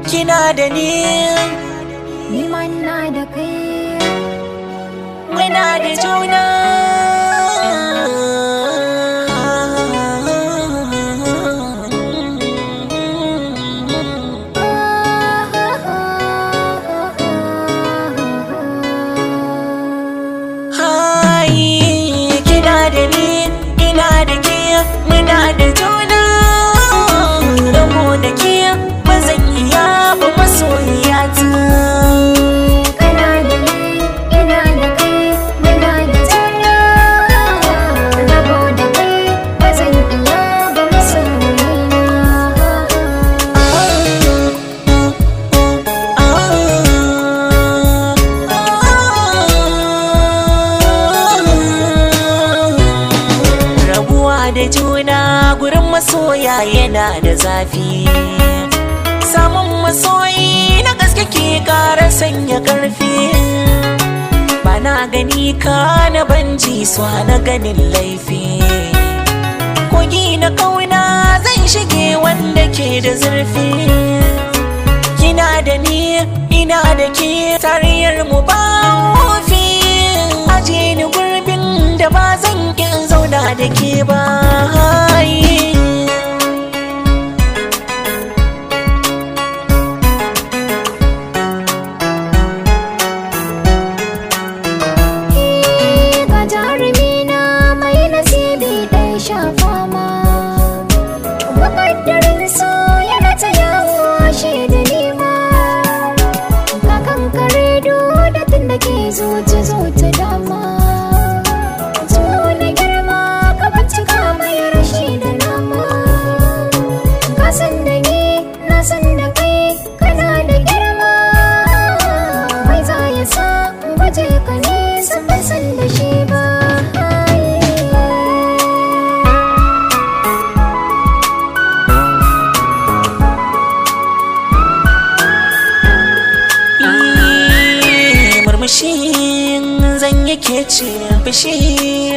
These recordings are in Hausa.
kina da ni ma ina da kai, muna da juna. Kina da ni, ina da ke, muna da juna. Rabo da ke ba zan iya ba masoyiya ta. kana da ni, ina da kai, muna da juna. Rabo da kai ba zan iya ba masoyina. Rabuwa da juna gurin masoya yana da zafi. Samun masoyi na gaske ke ƙara sanya ƙarfi. Bana gani ka na banji so na ganin laifi. Kogi na kauna zan shige wanda ke da zurfi. Kina da ni, ina da ke, tariyar mu ba wofi. Aje ni gurbin da ba zan ƙin zauna da ke ba. Ga jarumina mai nasibi ɗaya shafa ma, makaddarin so yana ta yawo shi da nima. Ka kankare da tun da ke zuci zuci dama, tuwo na girma ka bincika mai rashi da nama. Ka san da ni, na san da kai, kana da girma. Mai za ya sa gwaje ka ne san ban san da shi ba. Murmushin zan yi ke ce fushi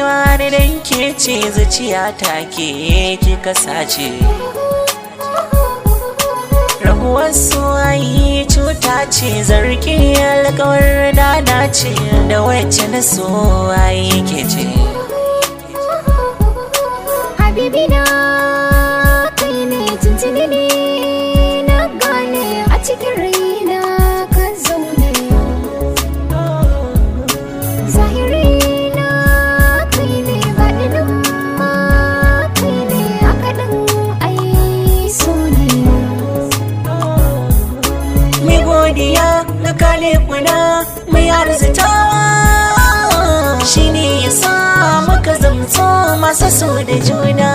wani dan ke ce zuciya ta ke kika sace. Rabuwar soyayi cuta ce, zargi alkawar dana ce, da wacce na soyayi ke ce. Habibina kai ne tuntuni ne na gane a cikin raina ka zaune. Zahirina kai ne baɗinin ma kai ne akaɗin ai so ne. Mai godiya na kale kuna mai arzitawa, shi ne ya sa muka zamto masu so da juna.